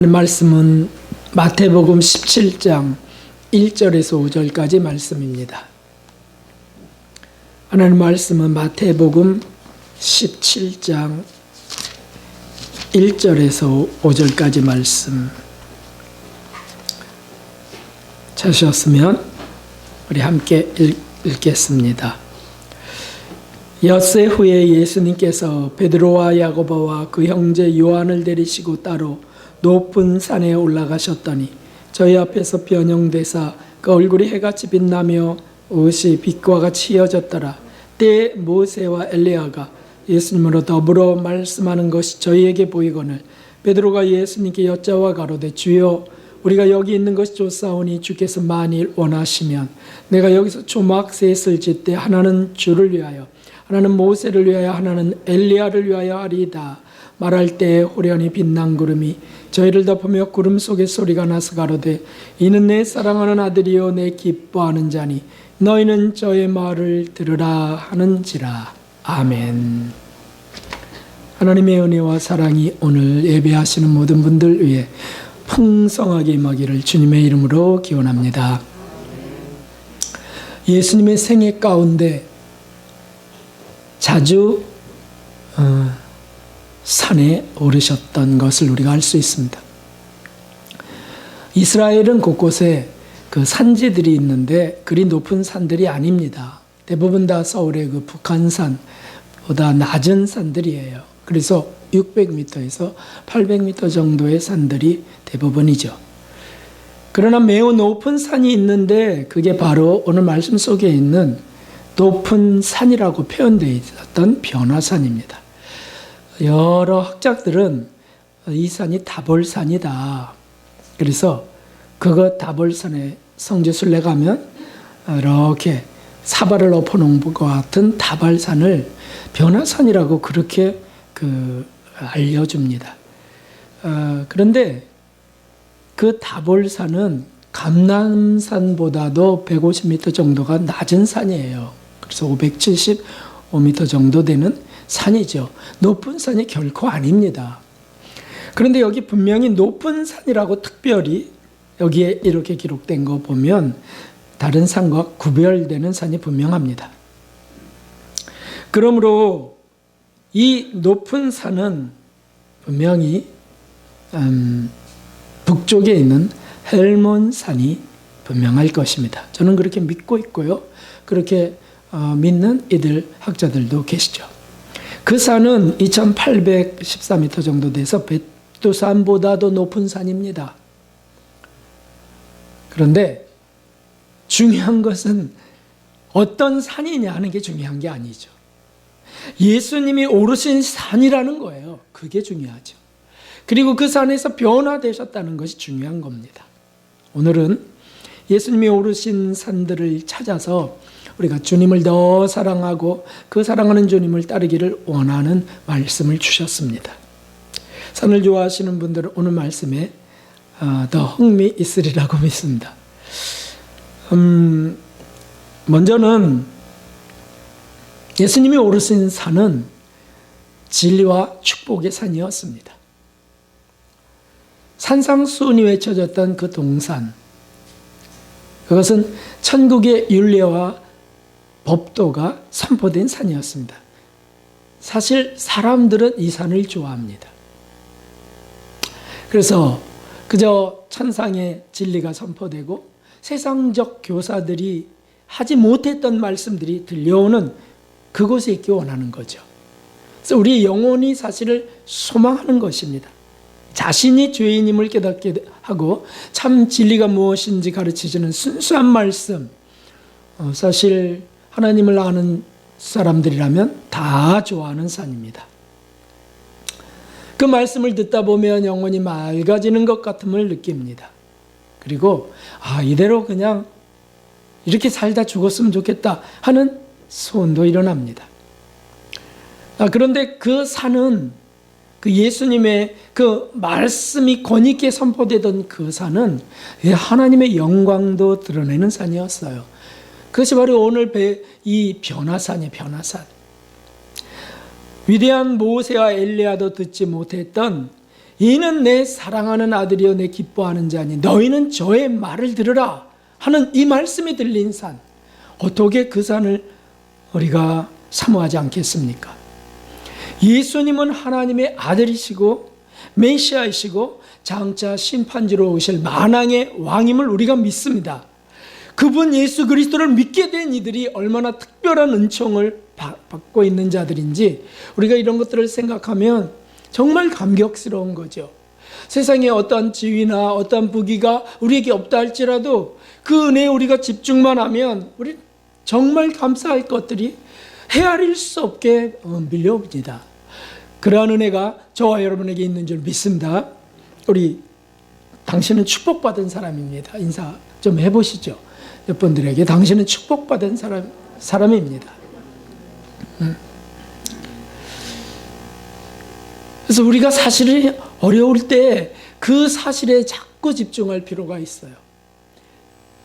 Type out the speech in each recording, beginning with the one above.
말씀은 마태복음 17장 1절에서 5절까지 말씀입니다. 하나님 말씀은 마태복음 17장 1절에서 5절까지 말씀 찾으셨으면 우리 함께 읽겠습니다. 엿새 후에 예수님께서 베드로와 야고보와 그 형제 요한을 데리시고 따로 높은 산에 올라가셨더니 저희 앞에서 변형되사 그 얼굴이 해같이 빛나며 옷이 빛과 같이 휘어졌더라. 때에 모세와 엘리야가 예수님으로 더불어 말씀하는 것이 저희에게 보이거늘 베드로가 예수님께 여짜와 가로되 주여 우리가 여기 있는 것이 좋사오니 주께서 만일 원하시면 내가 여기서 초막 셋을 짓되 하나는 주를 위하여 하나는 모세를 위하여 하나는 엘리야를 위하여 하리이다. 말할 때에 호련히 빛난 구름이 저희를 덮으며 구름 속에 소리가 나서 가로되 이는 내 사랑하는 아들이요 내 기뻐하는 자니 너희는 저의 말을 들으라 하는지라. 아멘. 하나님의 은혜와 사랑이 오늘 예배하시는 모든 분들 위해 풍성하게 임하기를 주님의 이름으로 기원합니다. 예수님의 생애 가운데 자주 산에 오르셨던 것을 우리가 알 수 있습니다. 이스라엘은 곳곳에 그 산지들이 있는데 그리 높은 산들이 아닙니다. 대부분 다 서울의 그 북한산보다 낮은 산들이에요. 그래서 600m에서 800m 정도의 산들이 대부분이죠. 그러나 매우 높은 산이 있는데 그게 바로 오늘 말씀 속에 있는 높은 산이라고 표현되어 있었던 변화산입니다. 여러 학자들은 이 산이 다볼산이다. 그래서 그거 다볼산에 성지순례 가면 이렇게 사발을 엎어놓은 것 같은 다발산을 변화산이라고 그렇게 알려줍니다. 그런데 그 다볼산은 감람산보다도 150m 정도가 낮은 산이에요. 그래서 575m 정도 되는 산이죠. 높은 산이 결코 아닙니다. 그런데 여기 분명히 높은 산이라고 특별히 여기에 이렇게 기록된 거 보면 다른 산과 구별되는 산이 분명합니다. 그러므로 이 높은 산은 분명히 북쪽에 있는 헬몬산이 분명할 것입니다. 저는 그렇게 믿고 있고요. 그렇게 믿는 이들 학자들도 계시죠. 그 산은 2814m 정도 돼서 백두산보다도 높은 산입니다. 그런데 중요한 것은 어떤 산이냐 하는 게 중요한 게 아니죠. 예수님이 오르신 산이라는 거예요. 그게 중요하죠. 그리고 그 산에서 변화되셨다는 것이 중요한 겁니다. 오늘은 예수님이 오르신 산들을 찾아서 우리가 주님을 더 사랑하고 그 사랑하는 주님을 따르기를 원하는 말씀을 주셨습니다. 산을 좋아하시는 분들은 오늘 말씀에 더 흥미 있으리라고 믿습니다. 먼저는 예수님이 오르신 산은 진리와 축복의 산이었습니다. 산상수훈이 외쳐졌던 그 동산, 그것은 천국의 윤례와 법도가 선포된 산이었습니다. 사실 사람들은 이 산을 좋아합니다. 그래서 그저 천상의 진리가 선포되고 세상적 교사들이 하지 못했던 말씀들이 들려오는 그곳에 있기 원하는 거죠. 그래서 우리의 영혼이 사실을 소망하는 것입니다. 자신이 죄인임을 깨닫게 하고 참 진리가 무엇인지 가르치시는 순수한 말씀, 사실 하나님을 아는 사람들이라면 다 좋아하는 산입니다. 그 말씀을 듣다 보면 영혼이 맑아지는 것 같음을 느낍니다. 그리고 이대로 그냥 이렇게 살다 죽었으면 좋겠다 하는 소원도 일어납니다. 그런데 그 산은 그 예수님의 그 말씀이 권위있게 선포되던 그 산은 하나님의 영광도 드러내는 산이었어요. 그것이 바로 오늘 이 변화산이에요. 변화산. 위대한 모세와 엘리야도 듣지 못했던 이는 내 사랑하는 아들이여 내 기뻐하는 자니 너희는 저의 말을 들으라 하는 이 말씀이 들린 산, 어떻게 그 산을 우리가 사모하지 않겠습니까? 예수님은 하나님의 아들이시고 메시아이시고 장차 심판지로 오실 만왕의 왕임을 우리가 믿습니다. 그분 예수 그리스도를 믿게 된 이들이 얼마나 특별한 은총을 받고 있는 자들인지 우리가 이런 것들을 생각하면 정말 감격스러운 거죠. 세상에 어떠한 지위나 어떠한 부귀가 우리에게 없다 할지라도 그 은혜에 우리가 집중만 하면 우리 정말 감사할 것들이 헤아릴 수 없게 밀려옵니다. 그러한 은혜가 저와 여러분에게 있는 줄 믿습니다. 우리 당신은 축복받은 사람입니다. 인사 좀 해보시죠. 여러분들에게 당신은 축복받은 사람입니다. 그래서 우리가 사실이 어려울 때 그 사실에 자꾸 집중할 필요가 있어요.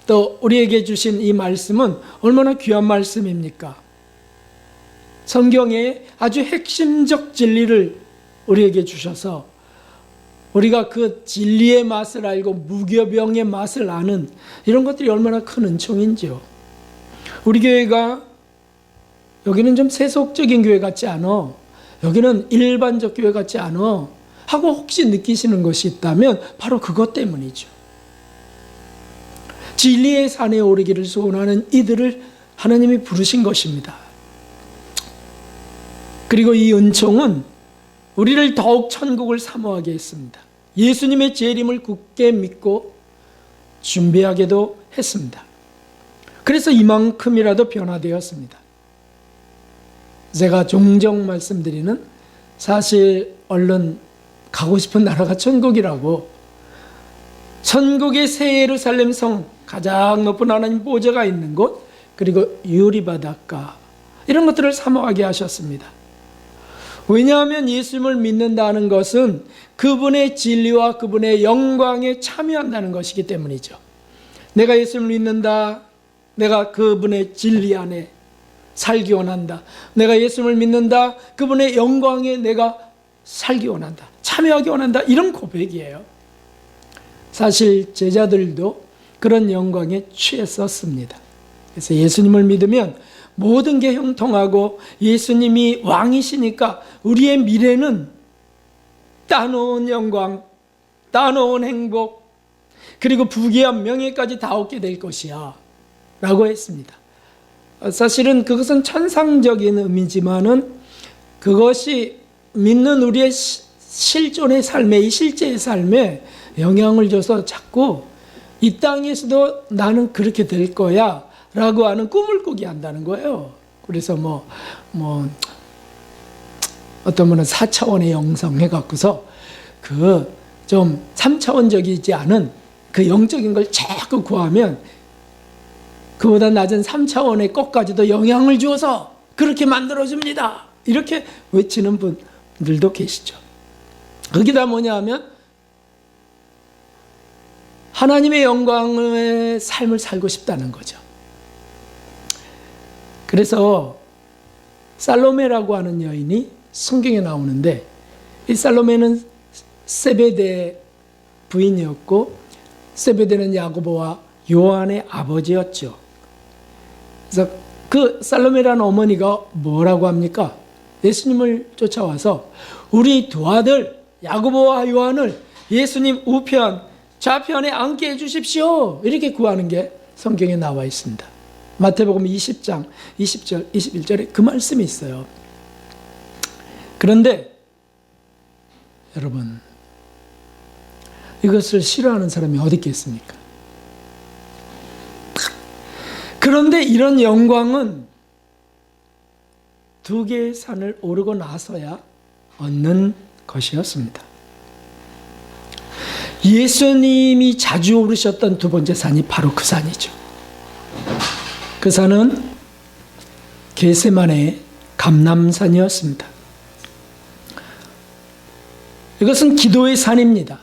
또 우리에게 주신 이 말씀은 얼마나 귀한 말씀입니까? 성경에 아주 핵심적 진리를 우리에게 주셔서 우리가 그 진리의 맛을 알고 무교병의 맛을 아는 이런 것들이 얼마나 큰 은총인지요. 우리 교회가 여기는 좀 세속적인 교회 같지 않아, 여기는 일반적 교회 같지 않아 하고 혹시 느끼시는 것이 있다면 바로 그것 때문이죠. 진리의 산에 오르기를 소원하는 이들을 하나님이 부르신 것입니다. 그리고 이 은총은 우리를 더욱 천국을 사모하게 했습니다. 예수님의 재림을 굳게 믿고 준비하게도 했습니다. 그래서 이만큼이라도 변화되었습니다. 제가 종종 말씀드리는, 사실 얼른 가고 싶은 나라가 천국이라고, 천국의 새 예루살렘 성, 가장 높은 하나님 보좌가 있는 곳, 그리고 유리바닷가, 이런 것들을 사모하게 하셨습니다. 왜냐하면 예수님을 믿는다는 것은 그분의 진리와 그분의 영광에 참여한다는 것이기 때문이죠. 내가 예수님을 믿는다, 내가 그분의 진리 안에 살기 원한다, 내가 예수님을 믿는다, 그분의 영광에 내가 살기 원한다, 참여하기 원한다, 이런 고백이에요. 사실 제자들도 그런 영광에 취했었습니다. 그래서 예수님을 믿으면 모든 게 형통하고 예수님이 왕이시니까 우리의 미래는 따놓은 영광, 따놓은 행복, 그리고 부귀한 명예까지 다 얻게 될 것이야 라고 했습니다. 사실은 그것은 천상적인 의미지만은 그것이 믿는 우리의 실존의 삶에, 이 실제의 삶에 영향을 줘서 자꾸 이 땅에서도 나는 그렇게 될 거야 라고 하는 꿈을 꾸게 한다는 거예요. 그래서 어떤 분은 4차원의 영성 해갖고서 그 좀 3차원적이지 않은 그 영적인 걸 자꾸 구하면 그보다 낮은 3차원의 것까지도 영향을 주어서 그렇게 만들어줍니다. 이렇게 외치는 분들도 계시죠. 거기다 뭐냐 하면 하나님의 영광의 삶을 살고 싶다는 거죠. 그래서 살로메라고 하는 여인이 성경에 나오는데, 이 살로메는 세베대 부인이었고 세베대는 야고보와 요한의 아버지였죠. 그래서 그 살로메라는 어머니가 뭐라고 합니까? 예수님을 쫓아와서 우리 두 아들 야고보와 요한을 예수님 우편 좌편에 앉게 해주십시오, 이렇게 구하는 게 성경에 나와 있습니다. 마태복음 20장 20절 21절에 그 말씀이 있어요. 그런데 여러분, 이것을 싫어하는 사람이 어디 있겠습니까? 그런데 이런 영광은 두 개의 산을 오르고 나서야 얻는 것이었습니다. 예수님이 자주 오르셨던 두 번째 산이 바로 그 산이죠. 그 산은 겟세마네 감람산이었습니다. 이것은 기도의 산입니다.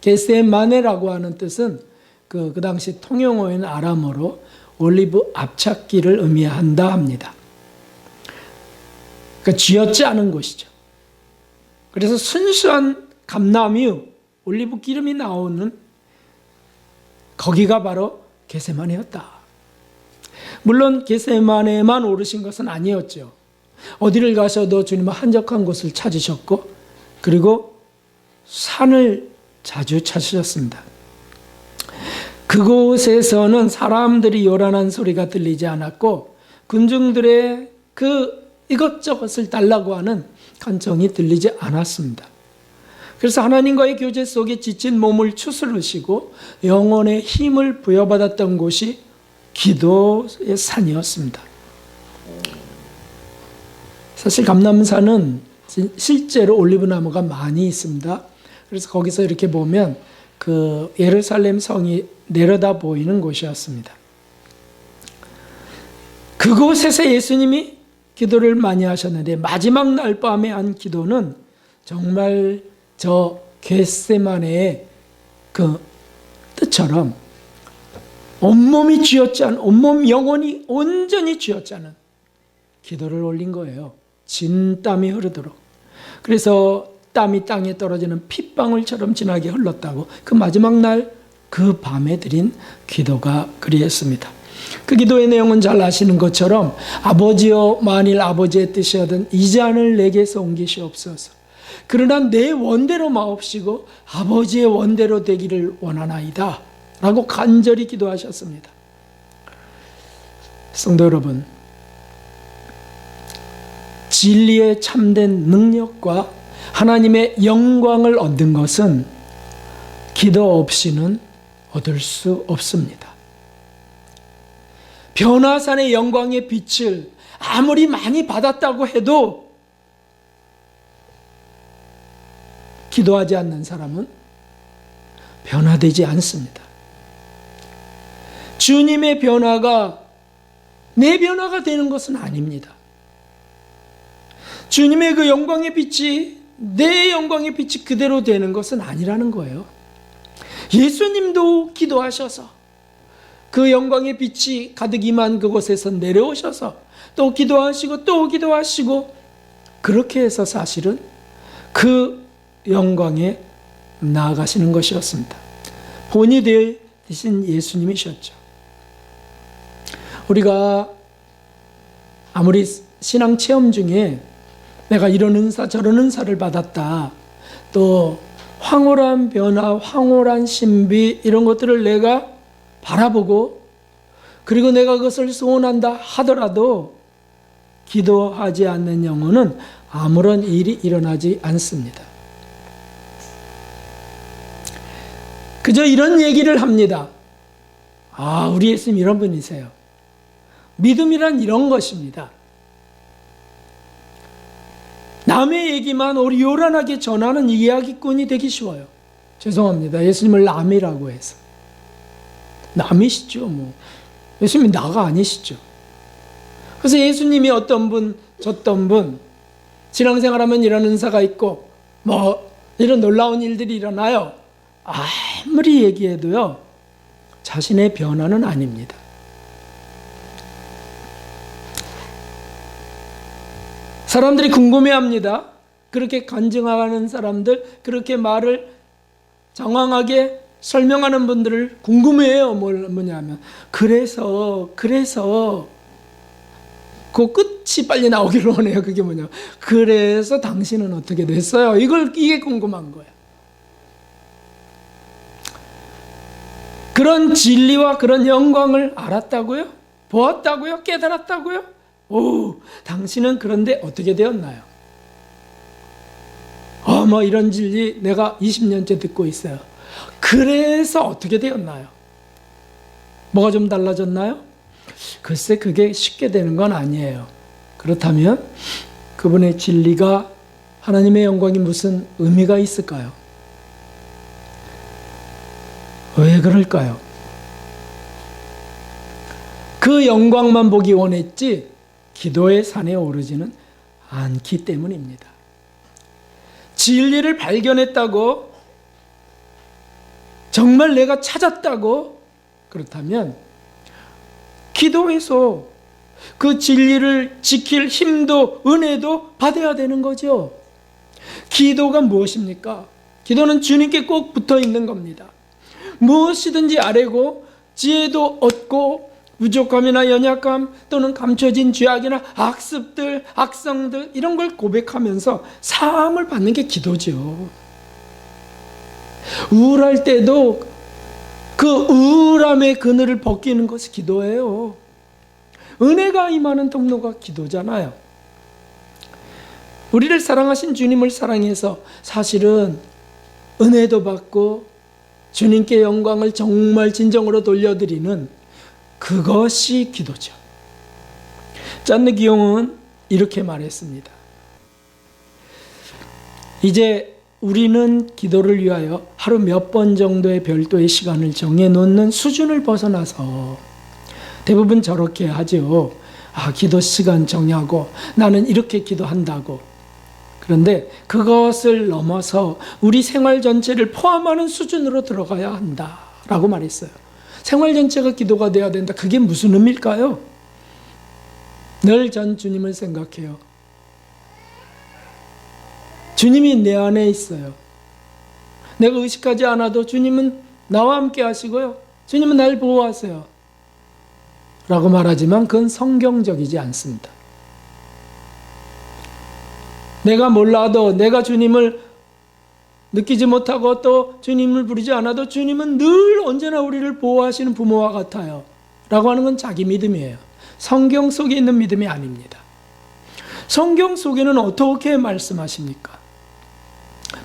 겟세마네라고 하는 뜻은 그 당시 통용어인 아람어로 올리브 앞찾기를 의미한다 합니다. 그러니까 쥐어짜는 곳이죠. 그래서 순수한 감나무, 올리브 기름이 나오는 거기가 바로 겟세마네였다. 물론 겟세마네만 오르신 것은 아니었죠. 어디를 가셔도 주님은 한적한 곳을 찾으셨고 그리고 산을 자주 찾으셨습니다. 그곳에서는 사람들이 요란한 소리가 들리지 않았고 군중들의 그 이것저것을 달라고 하는 간청이 들리지 않았습니다. 그래서 하나님과의 교제 속에 지친 몸을 추스르시고 영혼의 힘을 부여받았던 곳이 기도의 산이었습니다. 사실 감람산은 실제로 올리브나무가 많이 있습니다. 그래서 거기서 이렇게 보면 그 예루살렘 성이 내려다 보이는 곳이었습니다. 그곳에서 예수님이 기도를 많이 하셨는데 마지막 날 밤에 한 기도는 정말 저 겟세마네의 그 뜻처럼 온몸이 쥐었지 않은, 온몸 영혼이 온전히 쥐었지 않은 기도를 올린 거예요. 진땀이 흐르도록. 그래서 땀이 땅에 떨어지는 핏방울처럼 진하게 흘렀다고 그 마지막 날 그 밤에 드린 기도가 그리했습니다. 그 기도의 내용은 잘 아시는 것처럼 아버지여 만일 아버지의 뜻이거든 이 잔을 내게서 옮기시옵소서. 그러나 내 원대로 마옵시고 아버지의 원대로 되기를 원하나이다 라고 간절히 기도하셨습니다. 성도 여러분, 진리의 참된 능력과 하나님의 영광을 얻는 것은 기도 없이는 얻을 수 없습니다. 변화산의 영광의 빛을 아무리 많이 받았다고 해도 기도하지 않는 사람은 변화되지 않습니다. 주님의 변화가 내 변화가 되는 것은 아닙니다. 주님의 그 영광의 빛이 내 영광의 빛이 그대로 되는 것은 아니라는 거예요. 예수님도 기도하셔서 그 영광의 빛이 가득 임한 그곳에서 내려오셔서 또 기도하시고 또 기도하시고 그렇게 해서 사실은 그 영광에 나아가시는 것이었습니다. 본이 되신 예수님이셨죠. 우리가 아무리 신앙 체험 중에 내가 이런 은사 저런 은사를 받았다, 또 황홀한 변화, 황홀한 신비 이런 것들을 내가 바라보고 그리고 내가 그것을 소원한다 하더라도 기도하지 않는 영혼은 아무런 일이 일어나지 않습니다. 그저 이런 얘기를 합니다. 아, 우리 예수님 이런 분이세요. 믿음이란 이런 것입니다. 남의 얘기만 우리 요란하게 전하는 이야기꾼이 되기 쉬워요. 죄송합니다. 예수님을 남이라고 해서. 남이시죠. 뭐. 예수님이 나가 아니시죠. 그래서 예수님이 어떤 분, 저떤 분, 신앙생활하면 이런 은사가 있고 뭐 이런 놀라운 일들이 일어나요. 아무리 얘기해도요. 자신의 변화는 아닙니다. 사람들이 궁금해합니다. 그렇게 간증하는 사람들, 그렇게 말을 장황하게 설명하는 분들을 궁금해해요. 뭐냐면 그래서 그 끝이 빨리 나오기를 원해요. 그게 뭐냐? 그래서 당신은 어떻게 됐어요? 이게 궁금한 거예요. 그런 진리와 그런 영광을 알았다고요? 보았다고요? 깨달았다고요? 오, 당신은 그런데 어떻게 되었나요? 뭐 이런 진리 내가 20년째 듣고 있어요. 그래서 어떻게 되었나요? 뭐가 좀 달라졌나요? 글쎄 그게 쉽게 되는 건 아니에요. 그렇다면 그분의 진리가 하나님의 영광이 무슨 의미가 있을까요? 왜 그럴까요? 그 영광만 보기 원했지 기도의 산에 오르지는 않기 때문입니다. 진리를 발견했다고, 정말 내가 찾았다고, 그렇다면 기도해서 그 진리를 지킬 힘도 은혜도 받아야 되는 거죠. 기도가 무엇입니까? 기도는 주님께 꼭 붙어 있는 겁니다. 무엇이든지 아뢰고 지혜도 얻고 부족함이나 연약함 또는 감춰진 죄악이나 악습들, 악성들 이런 걸 고백하면서 사함을 받는 게 기도죠. 우울할 때도 그 우울함의 그늘을 벗기는 것이 기도예요. 은혜가 임하는 통로가 기도잖아요. 우리를 사랑하신 주님을 사랑해서 사실은 은혜도 받고 주님께 영광을 정말 진정으로 돌려드리는 그것이 기도죠. 잔느 기용은 이렇게 말했습니다. 이제 우리는 기도를 위하여 하루 몇 번 정도의 별도의 시간을 정해놓는 수준을 벗어나서 대부분 저렇게 하죠. 기도 시간 정하고 나는 이렇게 기도한다고. 그런데 그것을 넘어서 우리 생활 전체를 포함하는 수준으로 들어가야 한다라고 말했어요. 생활 전체가 기도가 돼야 된다. 그게 무슨 의미일까요? 늘 전 주님을 생각해요. 주님이 내 안에 있어요. 내가 의식하지 않아도 주님은 나와 함께 하시고요. 주님은 날 보호하세요. 라고 말하지만 그건 성경적이지 않습니다. 내가 몰라도 내가 주님을 느끼지 못하고 또 주님을 부르지 않아도 주님은 늘 언제나 우리를 보호하시는 부모와 같아요. 라고 하는 건 자기 믿음이에요. 성경 속에 있는 믿음이 아닙니다. 성경 속에는 어떻게 말씀하십니까?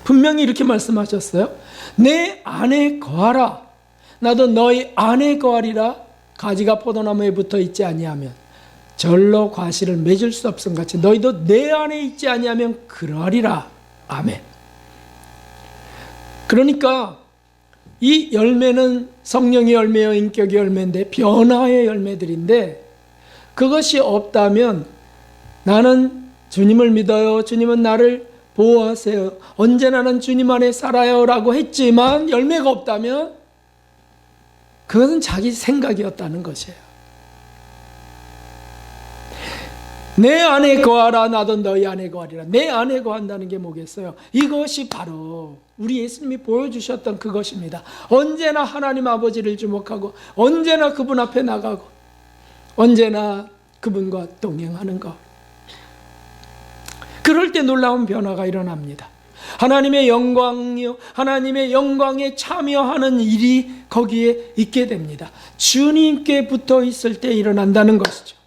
분명히 이렇게 말씀하셨어요. 내 안에 거하라. 나도 너희 안에 거하리라. 가지가 포도나무에 붙어 있지 아니하면 절로 과실을 맺을 수 없음 같이 너희도 내 안에 있지 아니하면 그러하리라. 아멘. 그러니까 이 열매는 성령의 열매요 인격의 열매인데 변화의 열매들인데 그것이 없다면 나는 주님을 믿어요. 주님은 나를 보호하세요. 언제나 난 주님 안에 살아요 라고 했지만 열매가 없다면 그것은 자기 생각이었다는 것이에요. 내 안에 거하라. 나도 너희 안에 거하리라. 내 안에 거한다는 게 뭐겠어요? 이것이 바로 우리 예수님이 보여주셨던 그것입니다. 언제나 하나님 아버지를 주목하고 언제나 그분 앞에 나가고 언제나 그분과 동행하는 것. 그럴 때 놀라운 변화가 일어납니다. 하나님의 영광이요, 하나님의 영광에 참여하는 일이 거기에 있게 됩니다. 주님께 붙어 있을 때 일어난다는 것이죠.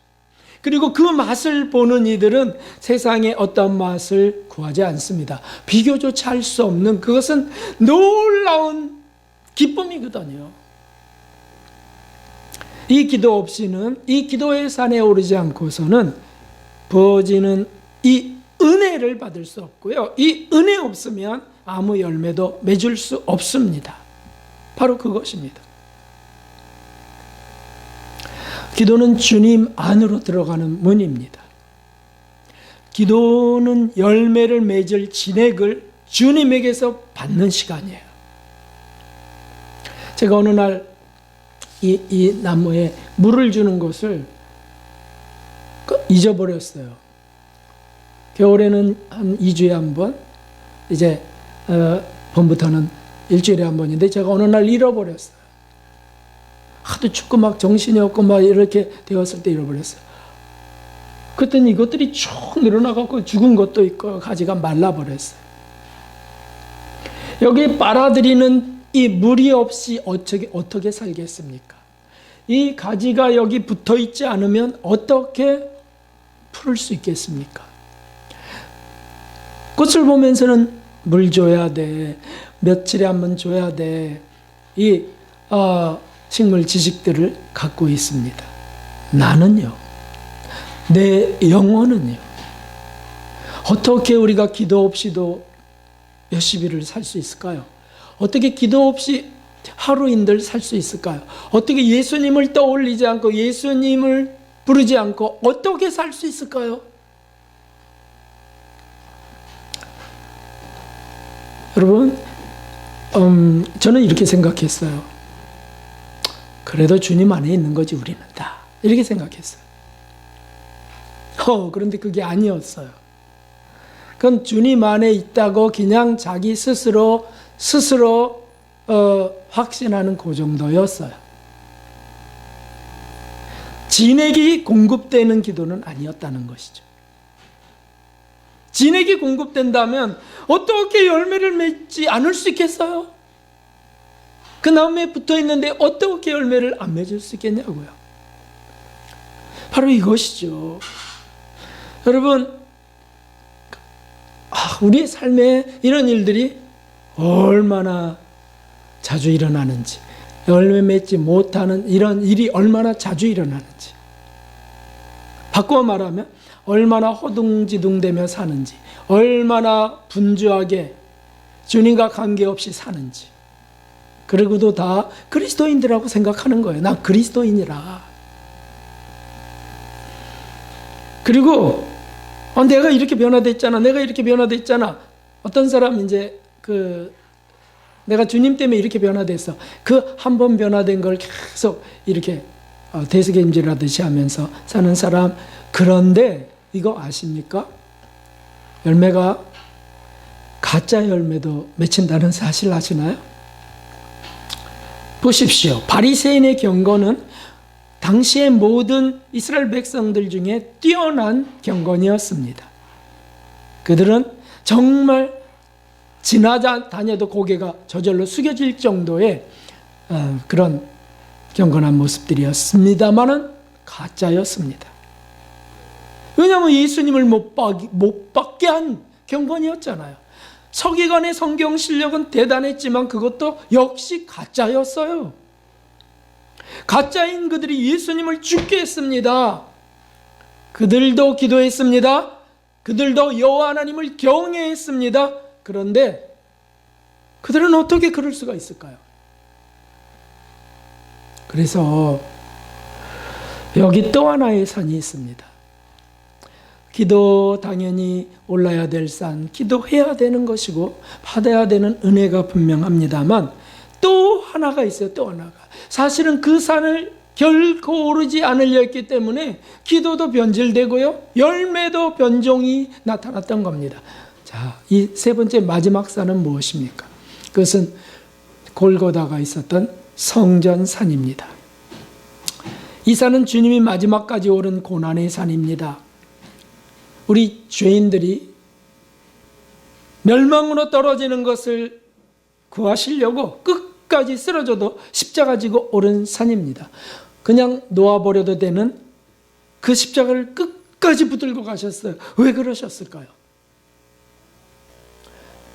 그리고 그 맛을 보는 이들은 세상의 어떤 맛을 구하지 않습니다. 비교조차 할 수 없는 그것은 놀라운 기쁨이거든요. 이 기도 없이는 이 기도의 산에 오르지 않고서는 부어지는 이 은혜를 받을 수 없고요. 이 은혜 없으면 아무 열매도 맺을 수 없습니다. 바로 그것입니다. 기도는 주님 안으로 들어가는 문입니다. 기도는 열매를 맺을 진액을 주님에게서 받는 시간이에요. 제가 어느 날 이 나무에 물을 주는 것을 잊어버렸어요. 겨울에는 한 2주에 한 번, 이제 봄부터는 일주일에 한 번인데 제가 어느 날 잃어버렸어요. 하도 춥고 막 정신이 없고 막 이렇게 되었을 때 잃어버렸어요. 그랬더니 이것들이 쭉 늘어나갖고 죽은 것도 있고 가지가 말라버렸어요. 여기 빨아들이는 이 물이 없이 어떻게 살겠습니까? 이 가지가 여기 붙어 있지 않으면 어떻게 풀을 수 있겠습니까? 꽃을 보면서는 물 줘야 돼. 며칠에 한 번 줘야 돼. 이 식물 지식들을 갖고 있습니다. 나는요. 내 영혼은요. 어떻게 우리가 기도 없이도 몇십 일을 살 수 있을까요? 어떻게 기도 없이 하루인들 살 수 있을까요? 어떻게 예수님을 떠올리지 않고 예수님을 부르지 않고 어떻게 살 수 있을까요? 여러분, 저는 이렇게 생각했어요. 그래도 주님 안에 있는 거지 우리는 다. 이렇게 생각했어요. 그런데 그게 아니었어요. 그건 주님 안에 있다고 그냥 자기 스스로 스스로 확신하는 그 정도였어요. 진액이 공급되는 기도는 아니었다는 것이죠. 진액이 공급된다면 어떻게 열매를 맺지 않을 수 있겠어요? 그 나무에 붙어 있는데 어떻게 열매를 안 맺을 수 있겠냐고요. 바로 이것이죠. 여러분, 우리의 삶에 이런 일들이 얼마나 자주 일어나는지, 열매 맺지 못하는 이런 일이 얼마나 자주 일어나는지, 바꾸어 말하면 얼마나 허둥지둥대며 사는지, 얼마나 분주하게 주님과 관계없이 사는지, 그리고도 다 그리스도인들이라고 생각하는 거예요. 난 그리스도인이라. 그리고 내가 이렇게 변화됐잖아. 내가 이렇게 변화됐잖아. 어떤 사람 이제 내가 주님 때문에 이렇게 변화됐어. 그 한 번 변화된 걸 계속 이렇게 대수경질하듯이 하면서 사는 사람. 그런데 이거 아십니까? 열매가 가짜 열매도 맺힌다는 사실 아시나요? 보십시오. 바리새인의 경건은 당시의 모든 이스라엘 백성들 중에 뛰어난 경건이었습니다. 그들은 정말 지나다녀도 고개가 저절로 숙여질 정도의 그런 경건한 모습들이었습니다만은 가짜였습니다. 왜냐하면 예수님을 못 받게 한 경건이었잖아요. 서기관의 성경 실력은 대단했지만 그것도 역시 가짜였어요. 가짜인 그들이 예수님을 죽게 했습니다. 그들도 기도했습니다. 그들도 여호와 하나님을 경외했습니다. 그런데 그들은 어떻게 그럴 수가 있을까요? 그래서 여기 또 하나의 산이 있습니다. 기도 당연히 올라야 될 산, 기도해야 되는 것이고 받아야 되는 은혜가 분명합니다만 또 하나가 있어요. 또 하나가. 사실은 그 산을 결코 오르지 않으려 했기 때문에 기도도 변질되고요, 열매도 변종이 나타났던 겁니다. 자, 이 세 번째 마지막 산은 무엇입니까? 그것은 골고다가 있었던 성전산입니다. 이 산은 주님이 마지막까지 오른 고난의 산입니다. 우리 죄인들이 멸망으로 떨어지는 것을 구하시려고 끝까지 쓰러져도 십자가 지고 오른 산입니다. 그냥 놓아버려도 되는 그 십자가를 끝까지 붙들고 가셨어요. 왜 그러셨을까요?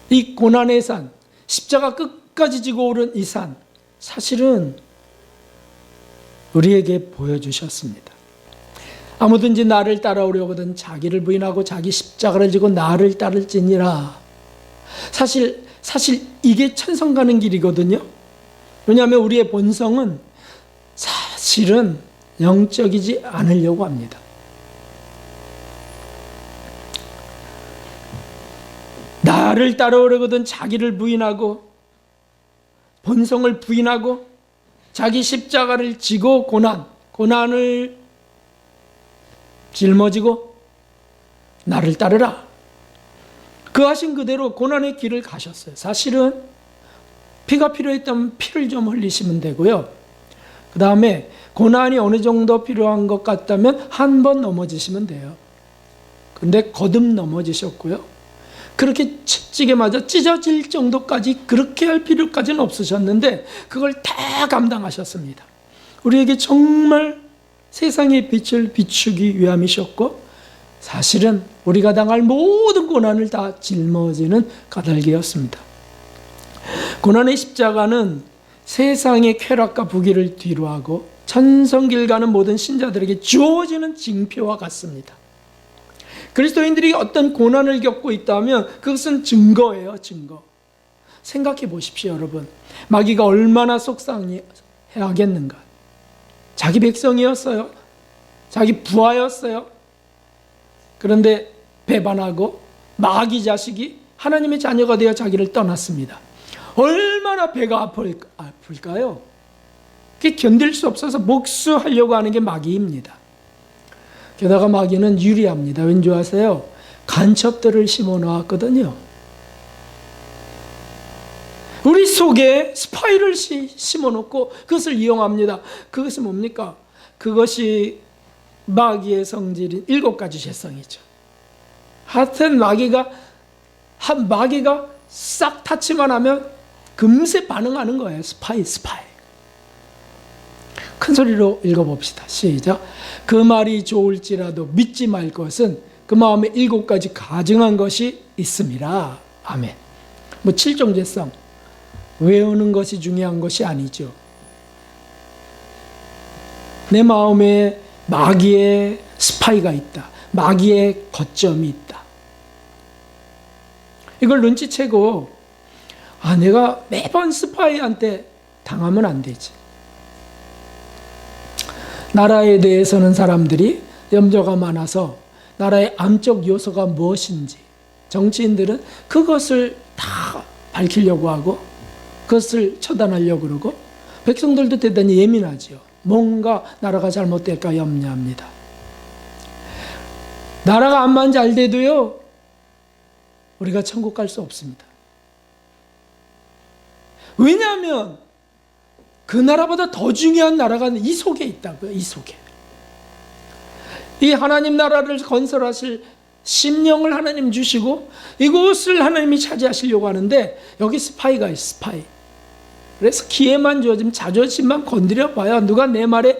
이 고난의 산, 십자가 끝까지 지고 오른 이 산, 사실은 우리에게 보여주셨습니다. 아무든지 나를 따라오려거든 자기를 부인하고 자기 십자가를 지고 나를 따를지니라. 사실 이게 천성 가는 길이거든요. 왜냐하면 우리의 본성은 사실은 영적이지 않으려고 합니다. 나를 따라오려거든 자기를 부인하고 본성을 부인하고 자기 십자가를 지고 고난을 짊어지고 나를 따르라. 그 하신 그대로 고난의 길을 가셨어요. 사실은 피가 필요했다면 피를 좀 흘리시면 되고요. 그 다음에 고난이 어느 정도 필요한 것 같다면 한 번 넘어지시면 돼요. 근데 거듭 넘어지셨고요. 그렇게 채찍에 맞아 찢어질 정도까지 그렇게 할 필요까지는 없으셨는데 그걸 다 감당하셨습니다. 우리에게 정말 세상의 빛을 비추기 위함이셨고 사실은 우리가 당할 모든 고난을 다 짊어지는 까닭이었습니다. 고난의 십자가는 세상의 쾌락과 부귀를 뒤로하고 천성길 가는 모든 신자들에게 주어지는 징표와 같습니다. 그리스도인들이 어떤 고난을 겪고 있다면 그것은 증거예요. 증거. 생각해 보십시오. 여러분, 마귀가 얼마나 속상해하겠는가. 자기 백성이었어요. 자기 부하였어요. 그런데 배반하고 마귀 자식이 하나님의 자녀가 되어 자기를 떠났습니다. 얼마나 배가 아플까요? 그게 견딜 수 없어서 목수하려고 하는 게 마귀입니다. 게다가 마귀는 유리합니다. 왠지 아세요? 간첩들을 심어 놓았거든요. 우리 속에 스파이를 심어놓고 그것을 이용합니다. 그것이 뭡니까? 그것이 마귀의 성질인 7가지 죄성이죠. 하여튼 마귀가 싹 타치만 하면 금세 반응하는 거예요. 스파이. 큰 소리로 읽어봅시다. 시작. 그 말이 좋을지라도 믿지 말 것은 그 마음에 7가지 가증한 것이 있음이라. 아멘. 뭐 7종 죄성 외우는 것이 중요한 것이 아니죠. 내 마음에 마귀의 스파이가 있다. 마귀의 거점이 있다. 이걸 눈치채고 내가 매번 스파이한테 당하면 안 되지. 나라에 대해서는 사람들이 염려가 많아서 나라의 암적 요소가 무엇인지 정치인들은 그것을 다 밝히려고 하고 그것을 처단하려고 그러고 백성들도 대단히 예민하죠. 뭔가 나라가 잘못될까 염려합니다. 나라가 암만 잘 돼도요, 우리가 천국 갈 수 없습니다. 왜냐하면 그 나라보다 더 중요한 나라가 이 속에 있다고요. 이 속에. 이 하나님 나라를 건설하실 심령을 하나님 주시고 이곳을 하나님이 차지하시려고 하는데 여기 스파이가 있어요. 스파이. 그래서 기회만 주어지면 자존심만 건드려 봐요. 누가 내 말에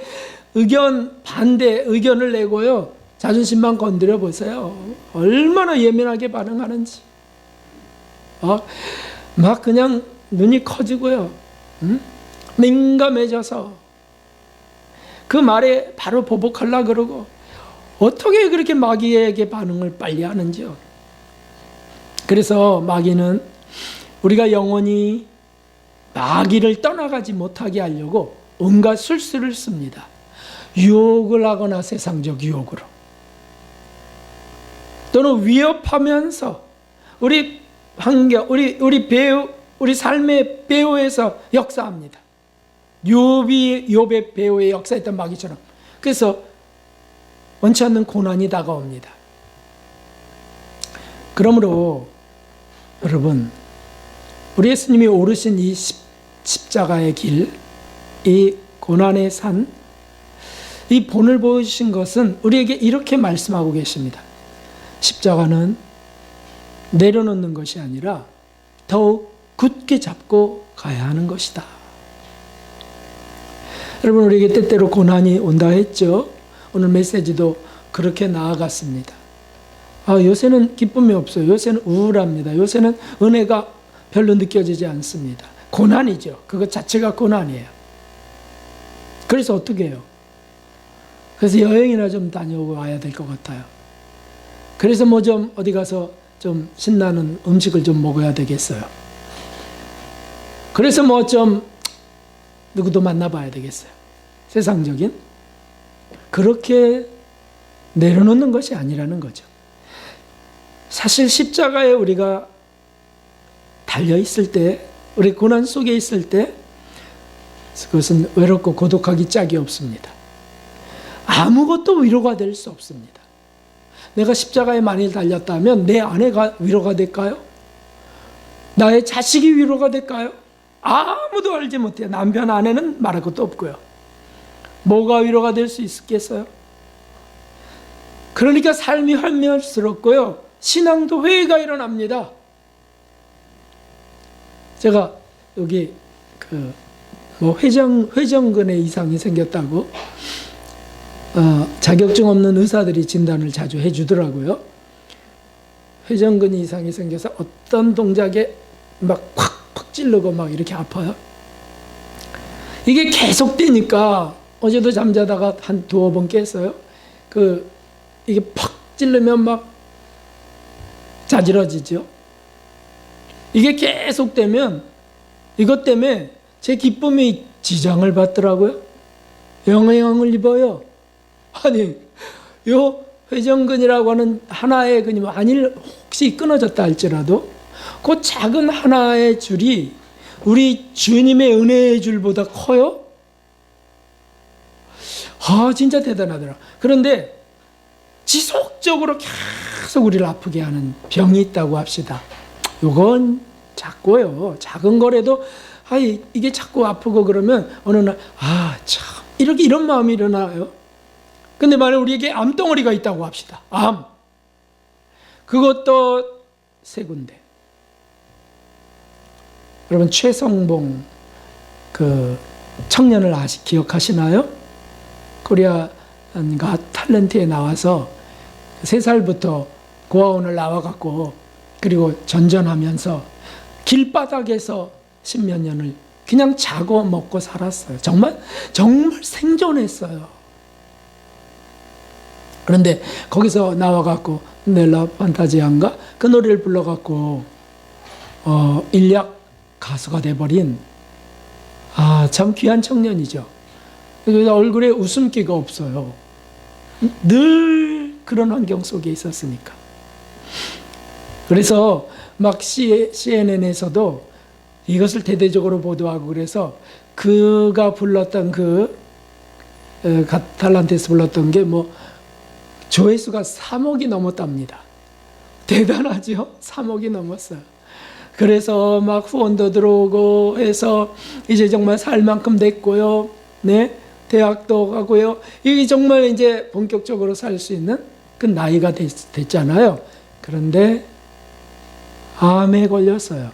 반대 의견을 내고요. 자존심만 건드려 보세요. 얼마나 예민하게 반응하는지. 막 그냥 눈이 커지고요. 민감해져서 그 말에 바로 보복하려고 그러고 어떻게 그렇게 마귀에게 반응을 빨리 하는지요. 그래서 마귀는 우리가 영원히 마귀를 떠나가지 못하게 하려고 온갖 술수를 씁니다. 유혹을 하거나 세상적 유혹으로 또는 위협하면서 우리 환경, 우리 삶의 배후에서 역사합니다. 욥의 배후에 역사했던 마귀처럼. 그래서 원치 않는 고난이 다가옵니다. 그러므로 여러분, 우리 예수님이 오르신 이 십자가의 길, 이 고난의 산, 이 본을 보여주신 것은 우리에게 이렇게 말씀하고 계십니다. 십자가는 내려놓는 것이 아니라 더욱 굳게 잡고 가야 하는 것이다. 여러분, 우리에게 때때로 고난이 온다 했죠. 오늘 메시지도 그렇게 나아갔습니다. 요새는 기쁨이 없어요. 요새는 우울합니다. 요새는 은혜가 별로 느껴지지 않습니다. 고난이죠. 그것 자체가 고난이에요. 그래서 어떻게 해요? 그래서 여행이나 좀 다녀오고 와야 될 것 같아요. 그래서 뭐 좀 어디 가서 좀 신나는 음식을 좀 먹어야 되겠어요. 그래서 뭐 좀 누구도 만나봐야 되겠어요. 세상적인. 그렇게 내려놓는 것이 아니라는 거죠. 사실 십자가에 우리가 달려있을 때, 우리 고난 속에 있을 때 그것은 외롭고 고독하기 짝이 없습니다. 아무것도 위로가 될 수 없습니다. 내가 십자가에 만일 달렸다면 내 아내가 위로가 될까요? 나의 자식이 위로가 될까요? 아무도 알지 못해요. 남편, 아내는 말할 것도 없고요. 뭐가 위로가 될 수 있겠어요? 그러니까 삶이 활멸스럽고요. 신앙도 회의가 일어납니다. 제가 여기 회전근에 이상이 생겼다고 자격증 없는 의사들이 진단을 자주 해주더라고요. 회전근 이상이 생겨서 어떤 동작에 막 콱콱 찌르고 막 이렇게 아파요. 이게 계속되니까 어제도 잠자다가 한 2-5번 깼어요. 이게 팍 찌르면 막 자지러지죠. 이게 계속되면 이것 때문에 제 기쁨이 지장을 받더라고요. 영향을 입어요. 아니, 요 회전근이라고 하는 하나의 근이 만일 혹시 끊어졌다 할지라도 그 작은 하나의 줄이 우리 주님의 은혜의 줄보다 커요? 진짜 대단하더라. 그런데 지속적으로 계속 우리를 아프게 하는 병이 있다고 합시다. 요건 작고요. 작은 거라도 이게 자꾸 아프고 그러면 어느 날 참 이런 마음이 일어나요. 근데 만약 우리에게 암덩어리가 있다고 합시다. 암. 그것도 세 군데. 여러분 최성봉 그 청년을 기억하시나요? 코리아 갓 탤런트에 나와서 3살부터 고아원을 나와갖고 그리고 전전하면서 길바닥에서 10몇 년을 그냥 자고 먹고 살았어요. 정말 생존했어요. 그런데 거기서 나와갖고 넬라 판타지안가 그 노래를 불러갖고 인력 가수가 돼버린 참 귀한 청년이죠. 그래서 얼굴에 웃음기가 없어요. 늘 그런 환경 속에 있었으니까. 그래서 막 CNN에서도 이것을 대대적으로 보도하고 그래서 그가 불렀던 갓탈란트에서 불렀던 게 조회수가 3억이 넘었답니다. 대단하죠? 3억이 넘었어요. 그래서 막 후원도 들어오고 해서 이제 정말 살 만큼 됐고요. 네. 대학도 가고요. 이게 정말 이제 본격적으로 살 수 있는 그 나이가 됐잖아요. 그런데 암에 걸렸어요.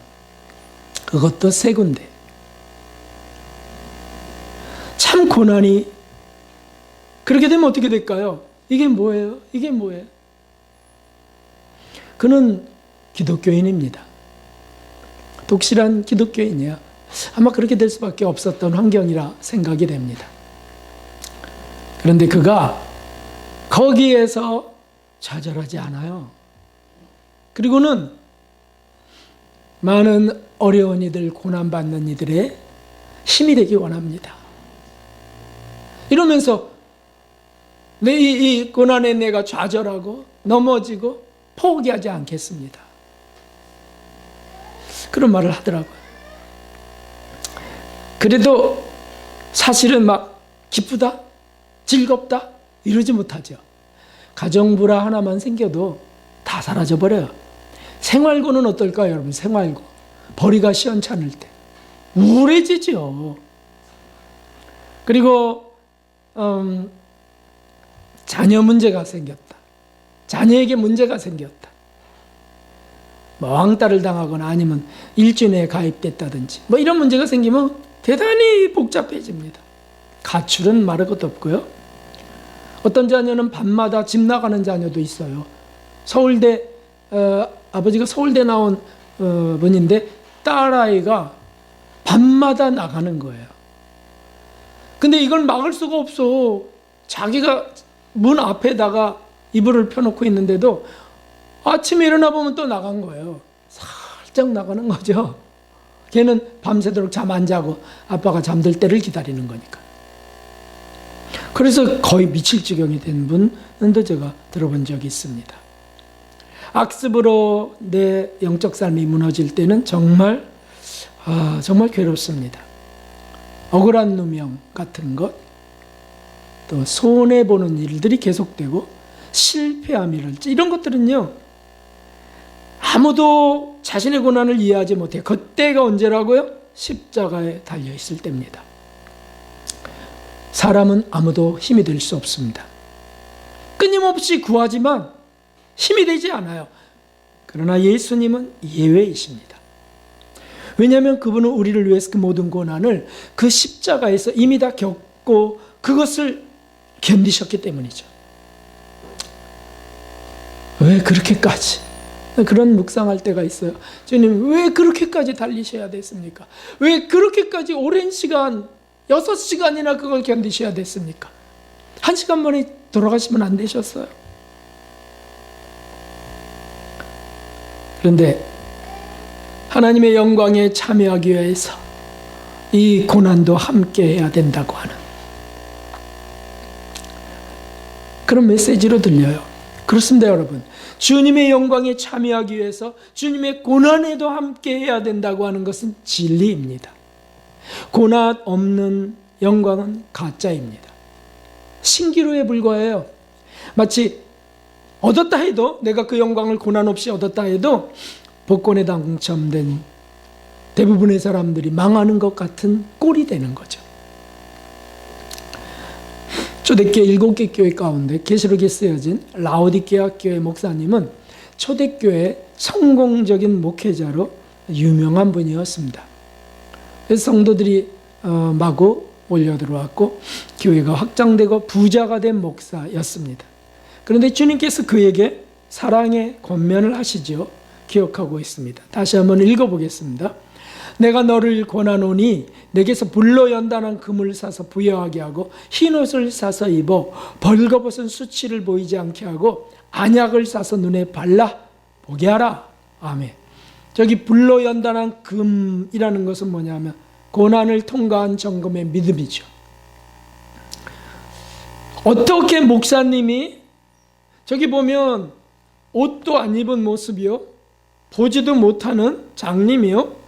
그것도 3군데. 참 고난이 그렇게 되면 어떻게 될까요? 이게 뭐예요? 그는 기독교인입니다. 독실한 기독교인이야. 아마 그렇게 될 수밖에 없었던 환경이라 생각이 됩니다. 그런데 그가 거기에서 좌절하지 않아요. 그리고는 많은 어려운 이들, 고난받는 이들의 힘이 되기 원합니다. 이러면서 이 고난에 내가 좌절하고 넘어지고 포기하지 않겠습니다. 그런 말을 하더라고요. 그래도 사실은 막 기쁘다, 즐겁다 이러지 못하죠. 가정불화 하나만 생겨도 다 사라져버려요. 생활고는 어떨까요, 여러분? 생활고 벌이가 시원찮을 때 우울해지죠. 그리고 자녀 문제가 생겼다. 자녀에게 문제가 생겼다. 왕따를 당하거나 아니면 일진에 가입됐다든지 이런 문제가 생기면 대단히 복잡해집니다. 가출은 말할 것도 없고요. 어떤 자녀는 밤마다 집 나가는 자녀도 있어요. 서울대 아버지가 서울대 나온 분인데 딸아이가 밤마다 나가는 거예요. 근데 이걸 막을 수가 없어. 자기가 문 앞에다가 이불을 펴놓고 있는데도 아침에 일어나 보면 또 나간 거예요. 살짝 나가는 거죠. 걔는 밤새도록 잠 안 자고 아빠가 잠들 때를 기다리는 거니까. 그래서 거의 미칠 지경이 된 분도 제가 들어본 적이 있습니다. 악습으로 내 영적 삶이 무너질 때는 정말 괴롭습니다. 억울한 누명 같은 것, 또 손해보는 일들이 계속되고 실패함 이럴지 이런 것들은요, 아무도 자신의 고난을 이해하지 못해. 그때가 언제라고요? 십자가에 달려있을 때입니다. 사람은 아무도 힘이 될 수 없습니다. 끊임없이 구하지만 힘이 되지 않아요. 그러나 예수님은 예외이십니다. 왜냐하면 그분은 우리를 위해서 그 모든 고난을 그 십자가에서 이미 다 겪고 그것을 견디셨기 때문이죠. 왜 그렇게까지? 그런 묵상할 때가 있어요. 주님, 왜 그렇게까지 달리셔야 됐습니까? 왜 그렇게까지 오랜 시간 6시간이나 그걸 견디셔야 됐습니까? 1시간 만에 돌아가시면 안 되셨어요. 그런데 하나님의 영광에 참여하기 위해서 이 고난도 함께 해야 된다고 하는 그런 메시지로 들려요. 그렇습니다, 여러분. 주님의 영광에 참여하기 위해서 주님의 고난에도 함께 해야 된다고 하는 것은 진리입니다. 고난 없는 영광은 가짜입니다. 신기루에 불과해요. 마치 얻었다 해도, 내가 그 영광을 고난 없이 얻었다 해도 복권에 당첨된 대부분의 사람들이 망하는 것 같은 꼴이 되는 거죠. 초대교회 7개 교회 가운데 계시록에 쓰여진 라오디게아 교회 목사님은 초대교회 성공적인 목회자로 유명한 분이었습니다. 그래서 성도들이 마구 몰려들어왔고 교회가 확장되고 부자가 된 목사였습니다. 그런데 주님께서 그에게 사랑의 권면을 하시죠. 기억하고 있습니다. 다시 한번 읽어보겠습니다. 내가 너를 권하노니 내게서 불로 연단한 금을 사서 부여하게 하고 흰옷을 사서 입어 벌거벗은 수치를 보이지 않게 하고 안약을 사서 눈에 발라 보게 하라. 아멘. 저기 불로 연단한 금이라는 것은 뭐냐면 고난을 통과한 정금의 믿음이죠. 어떻게 목사님이 저기 보면 옷도 안 입은 모습이요, 보지도 못하는 장님이요,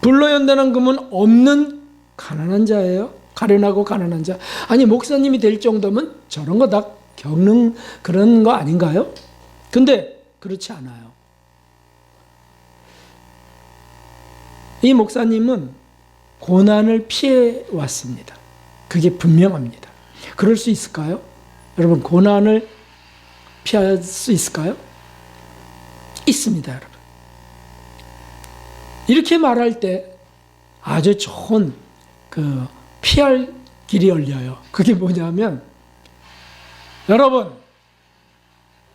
불로 연단한 금은 없는 가난한 자예요. 가련하고 가난한 자. 아니 목사님이 될 정도면 저런 거 다 겪는 그런 거 아닌가요? 근데 그렇지 않아요. 이 목사님은 고난을 피해 왔습니다. 그게 분명합니다. 그럴 수 있을까요? 여러분, 고난을 피할 수 있을까요? 있습니다, 여러분. 이렇게 말할 때 아주 좋은 피할 길이 열려요. 그게 뭐냐면, 여러분,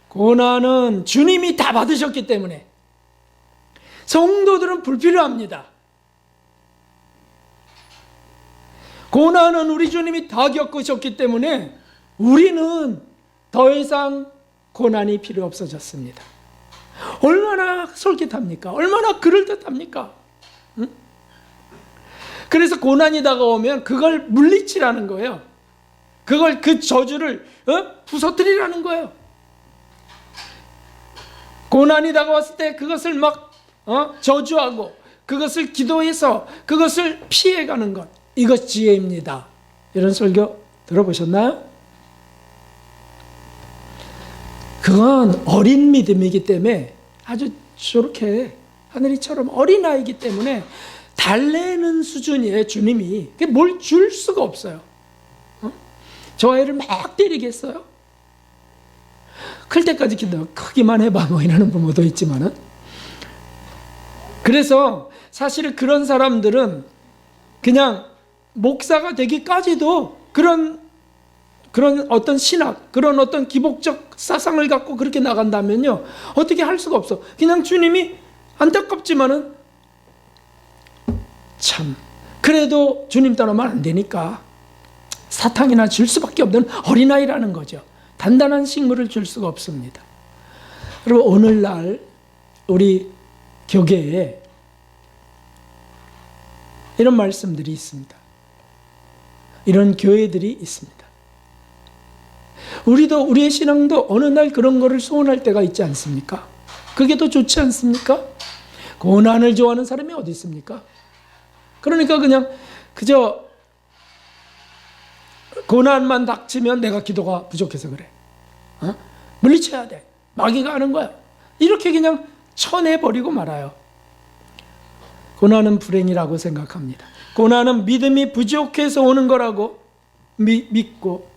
고난은 주님이 다 받으셨기 때문에 성도들은 불필요합니다. 고난은 우리 주님이 다 겪으셨기 때문에 우리는 더 이상 고난이 필요 없어졌습니다. 얼마나 솔깃합니까? 얼마나 그럴듯합니까? 응? 그래서 고난이 다가오면 그걸 물리치라는 거예요. 그 저주를 부서뜨리라는 거예요. 고난이 다가왔을 때 그것을 막 저주하고 그것을 기도해서 그것을 피해가는 것, 이것 지혜입니다. 이런 설교 들어보셨나요? 그건 어린 믿음이기 때문에 아주 저렇게 하늘이처럼 어린아이기 때문에 달래는 수준이에요. 주님이 뭘 줄 수가 없어요. 저 아이를 막 때리겠어요? 클 때까지 기도 크기만 해봐 뭐 이러는 부모도 있지만은, 그래서 사실 그런 사람들은 그냥 목사가 되기까지도 그런 어떤 신학, 그런 어떤 기복적 사상을 갖고 그렇게 나간다면요, 어떻게 할 수가 없어. 그냥 주님이 안타깝지만은 참 그래도 주님 따라만 안 되니까 사탕이나 줄 수밖에 없는 어린아이라는 거죠. 단단한 식물을 줄 수가 없습니다. 그리고 오늘날 우리 교계에 이런 말씀들이 있습니다. 이런 교회들이 있습니다. 우리의 신앙도 어느 날 그런 거를 소원할 때가 있지 않습니까? 그게 더 좋지 않습니까? 고난을 좋아하는 사람이 어디 있습니까? 그러니까 그저 고난만 닥치면 내가 기도가 부족해서 그래. 물리쳐야 돼. 마귀가 하는 거야. 이렇게 그냥 쳐내버리고 말아요. 고난은 불행이라고 생각합니다. 고난은 믿음이 부족해서 오는 거라고 믿고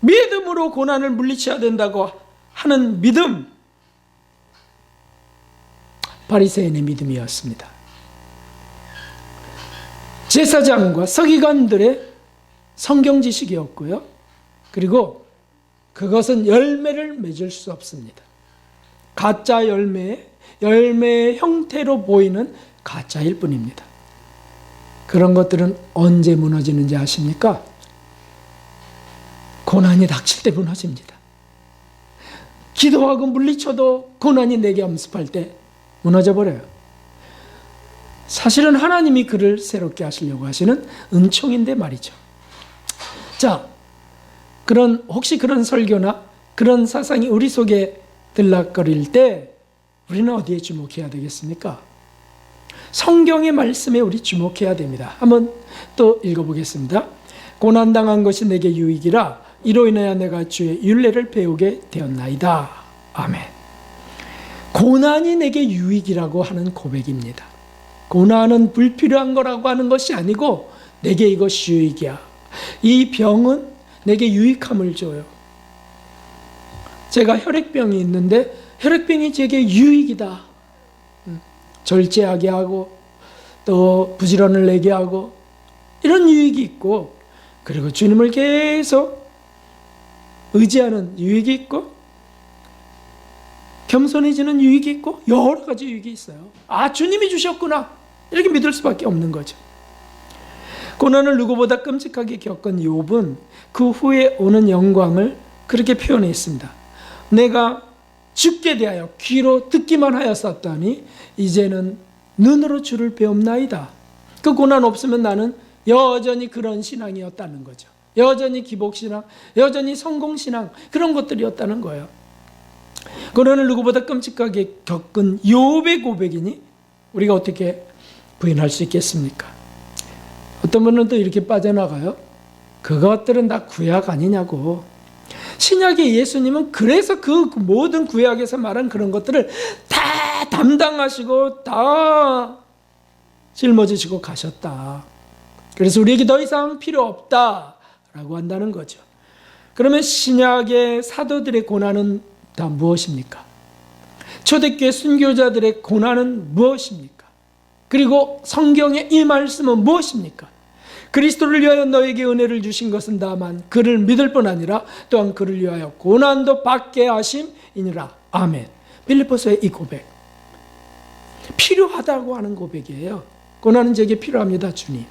믿음으로 고난을 물리쳐야 된다고 하는 믿음, 바리새인의 믿음이었습니다. 제사장과 서기관들의 성경 지식이었고요. 그리고 그것은 열매를 맺을 수 없습니다. 가짜 열매의 형태로 보이는 가짜일 뿐입니다. 그런 것들은 언제 무너지는지 아십니까? 고난이 닥칠 때 무너집니다. 기도하고 물리쳐도 고난이 내게 엄습할 때 무너져 버려요. 사실은 하나님이 그를 새롭게 하시려고 하시는 은총인데 말이죠. 자, 혹시 그런 설교나 그런 사상이 우리 속에 들락거릴 때 우리는 어디에 주목해야 되겠습니까? 성경의 말씀에 우리 주목해야 됩니다. 한번 또 읽어보겠습니다. 고난당한 것이 내게 유익이라 이로 인하여 내가 주의 율례를 배우게 되었나이다. 아멘. 고난이 내게 유익이라고 하는 고백입니다. 고난은 불필요한 거라고 하는 것이 아니고 내게 이것이 유익이야. 이 병은 내게 유익함을 줘요. 제가 혈액병이 있는데 혈액병이 제게 유익이다. 절제하게 하고 또 부지런을 내게 하고 이런 유익이 있고, 그리고 주님을 계속 의지하는 유익이 있고, 겸손해지는 유익이 있고, 여러 가지 유익이 있어요. 아, 주님이 주셨구나, 이렇게 믿을 수밖에 없는 거죠. 고난을 누구보다 끔찍하게 겪은 욥은 그 후에 오는 영광을 그렇게 표현했습니다. 내가 죽게 대하여 귀로 듣기만 하였었더니 이제는 눈으로 주를 배움나이다. 그 고난 없으면 나는 여전히 그런 신앙이었다는 거죠. 여전히 기복신앙, 여전히 성공신앙, 그런 것들이었다는 거예요. 고난을 누구보다 끔찍하게 겪은 욥의 고백이니 우리가 어떻게 부인할 수 있겠습니까? 어떤 분은 또 이렇게 빠져나가요. 그것들은 다 구약 아니냐고. 신약의 예수님은 그래서 그 모든 구약에서 말한 그런 것들을 다 담당하시고 다 짊어지시고 가셨다. 그래서 우리에게 더 이상 필요 없다라고 한다는 거죠. 그러면 신약의 사도들의 고난은 다 무엇입니까? 초대교회 순교자들의 고난은 무엇입니까? 그리고 성경의 이 말씀은 무엇입니까? 그리스도를 위하여 너에게 은혜를 주신 것은 다만 그를 믿을 뿐 아니라 또한 그를 위하여 고난도 받게 하심이니라. 아멘. 빌립보서의 이 고백, 필요하다고 하는 고백이에요. 고난은 제게 필요합니다, 주님.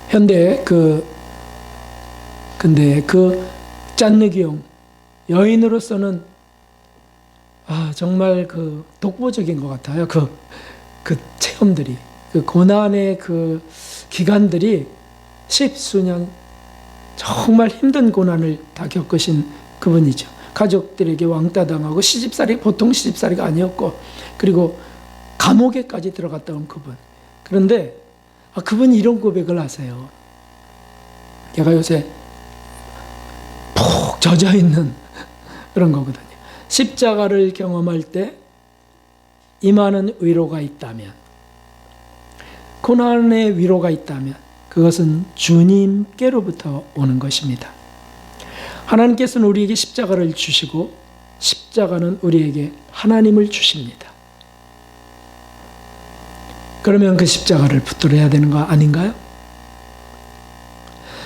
현대 근데 짠느기용 여인으로서는 정말 독보적인 것 같아요. 그 체험들이, 그 고난의 그 기간들이 십수년 정말 힘든 고난을 다 겪으신 그분이죠. 가족들에게 왕따당하고 시집살이 보통 시집살이가 아니었고, 그리고 감옥에까지 들어갔다 온 그분. 그런데 그분이 이런 고백을 하세요. 제가 요새 푹 젖어 있는 그런 거거든요. 십자가를 경험할 때 임하는 위로가 있다면, 고난의 위로가 있다면 그것은 주님께로부터 오는 것입니다. 하나님께서는 우리에게 십자가를 주시고 십자가는 우리에게 하나님을 주십니다. 그러면 그 십자가를 붙들어야 되는 거 아닌가요?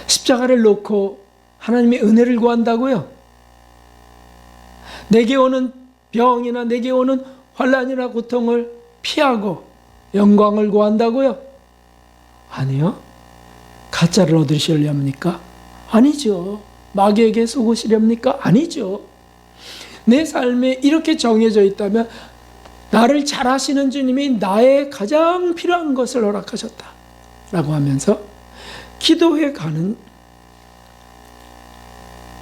십자가를 놓고 하나님의 은혜를 구한다고요? 내게 오는 병이나 내게 오는 환난이나 고통을 피하고 영광을 구한다고요? 아니요. 가짜를 얻으시렵니까? 아니죠. 마귀에게 속으시렵니까? 아니죠. 내 삶에 이렇게 정해져 있다면 나를 잘 아시는 주님이 나의 가장 필요한 것을 허락하셨다 라고 하면서 기도해 가는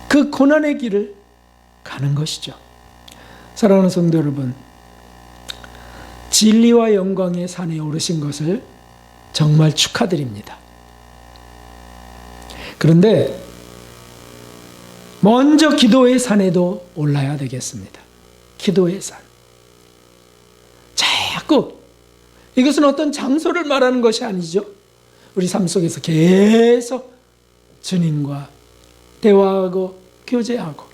그 고난의 길을 가는 것이죠. 사랑하는 성도 여러분, 진리와 영광의 산에 오르신 것을 정말 축하드립니다. 그런데 먼저 기도의 산에도 올라야 되겠습니다. 기도의 산. 자꾸 이것은 어떤 장소를 말하는 것이 아니죠. 우리 삶 속에서 계속 주님과 대화하고 교제하고,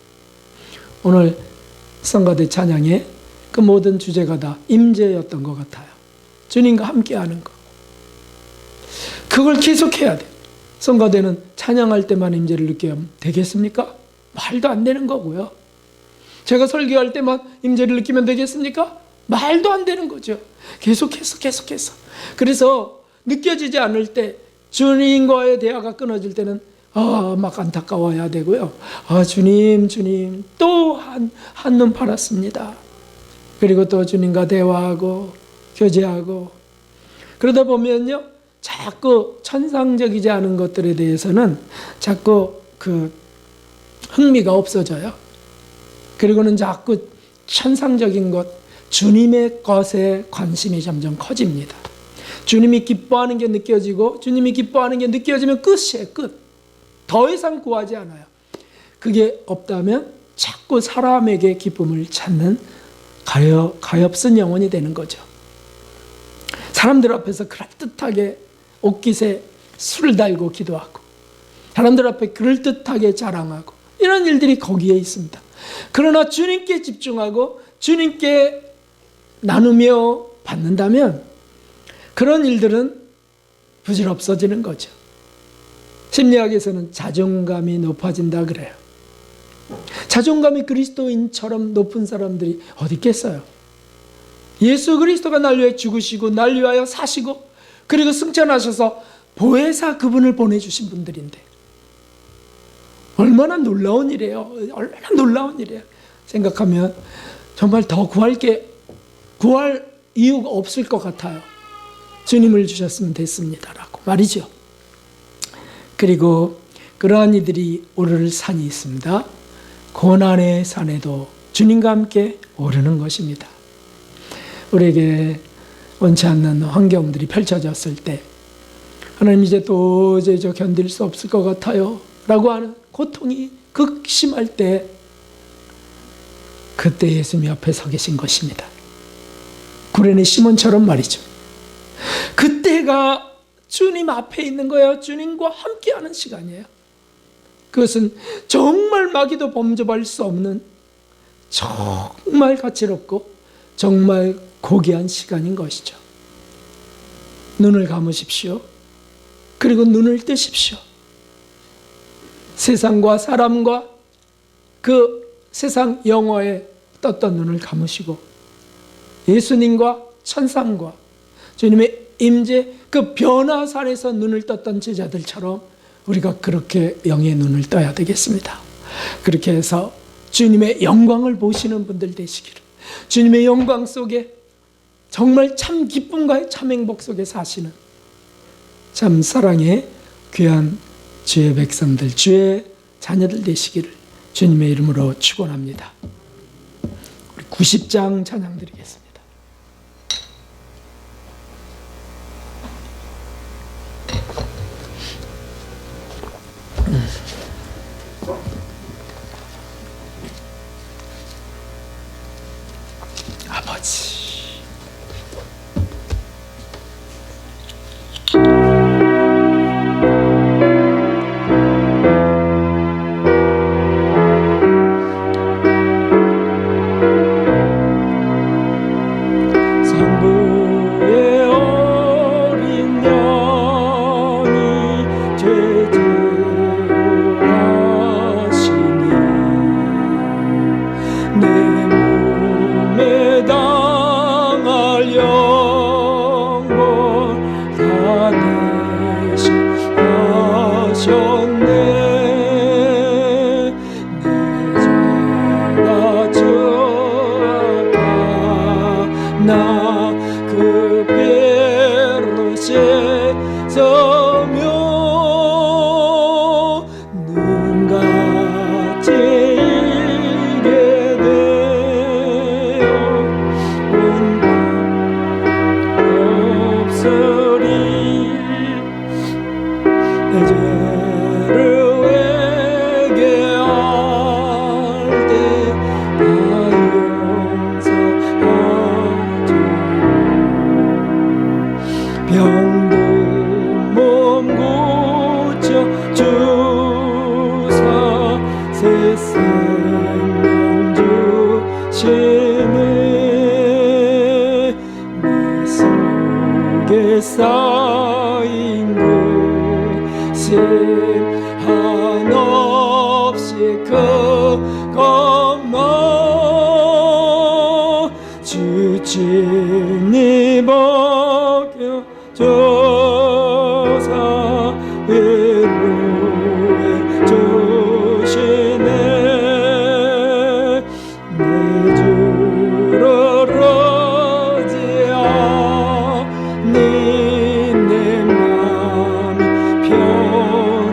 오늘 성가대 찬양의 그 모든 주제가 다 임재였던 것 같아요. 주님과 함께하는 것. 그걸 계속해야 돼요. 성가대는 찬양할 때만 임재를 느끼면 되겠습니까? 말도 안 되는 거고요. 제가 설교할 때만 임재를 느끼면 되겠습니까? 말도 안 되는 거죠. 계속해서. 그래서 느껴지지 않을 때, 주님과의 대화가 끊어질 때는 막 안타까워야 되고요. 주님 또 한눈 팔았습니다. 그리고 또 주님과 대화하고 교제하고, 그러다 보면요, 자꾸 천상적이지 않은 것들에 대해서는 자꾸 흥미가 없어져요. 그리고는 자꾸 천상적인 것, 주님의 것에 관심이 점점 커집니다. 주님이 기뻐하는 게 느껴지고, 주님이 기뻐하는 게 느껴지면 끝이에요. 끝. 더 이상 구하지 않아요. 그게 없다면 자꾸 사람에게 기쁨을 찾는 가엾은 영혼이 되는 거죠. 사람들 앞에서 그럴듯하게 옷깃에 술을 달고 기도하고, 사람들 앞에 그럴듯하게 자랑하고, 이런 일들이 거기에 있습니다. 그러나 주님께 집중하고 주님께 나누며 받는다면 그런 일들은 부질없어지는 거죠. 심리학에서는 자존감이 높아진다 그래요. 자존감이 그리스도인처럼 높은 사람들이 어디 있겠어요? 예수 그리스도가 날 위해 죽으시고 날 위하여 사시고 그리고 승천하셔서 보혜사 그분을 보내주신 분들인데 얼마나 놀라운 일이에요. 얼마나 놀라운 일이에요. 생각하면 정말 더 구할 이유가 없을 것 같아요. 주님을 주셨으면 됐습니다라고 말이죠. 그리고 그러한 이들이 오를 산이 있습니다. 고난의 산에도 주님과 함께 오르는 것입니다. 우리에게 원치 않는 환경들이 펼쳐졌을 때 하나님 이제 도저히 견딜 수 없을 것 같아요 라고 하는 고통이 극심할 때 그때 예수님 앞에 서 계신 것입니다. 구레네 시몬처럼 말이죠. 그때가 주님 앞에 있는 거예요. 주님과 함께하는 시간이에요. 그것은 정말 마귀도 범접할 수 없는 정말 가치롭고 정말 고귀한 시간인 것이죠. 눈을 감으십시오. 그리고 눈을 뜨십시오. 세상과 사람과 그 세상 영어에 떴던 눈을 감으시고 예수님과 천상과 주님의 임재 그 변화산에서 눈을 떴던 제자들처럼 우리가 그렇게 영의 눈을 떠야 되겠습니다. 그렇게 해서 주님의 영광을 보시는 분들 되시기를, 주님의 영광 속에 정말 참 기쁨과 참 행복 속에 사시는 참 사랑의 귀한 주의 백성들, 주의 자녀들 되시기를 주님의 이름으로 축원합니다. 우리 90장 찬양 드리겠습니다. 아버지 쌓인 것이 한없이 크건너 주님이 벗겨줘서 위로해 주시네. 내 주를 오지 않니 내 맘이 편하고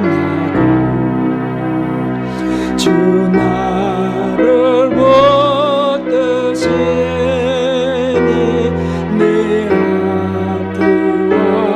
주 나를 붙드시니 내 앞길과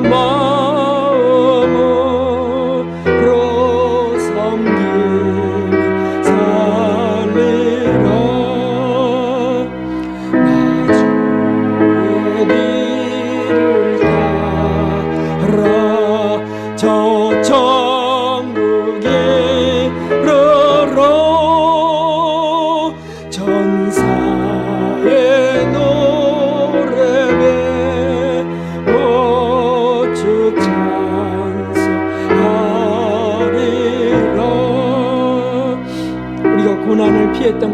마음으로 섬김 살리라. 나 주의 길을 따라 저 천국에 이르러 전사의 노래 배워 주 찬송하리라. 우리가 고난을 피했던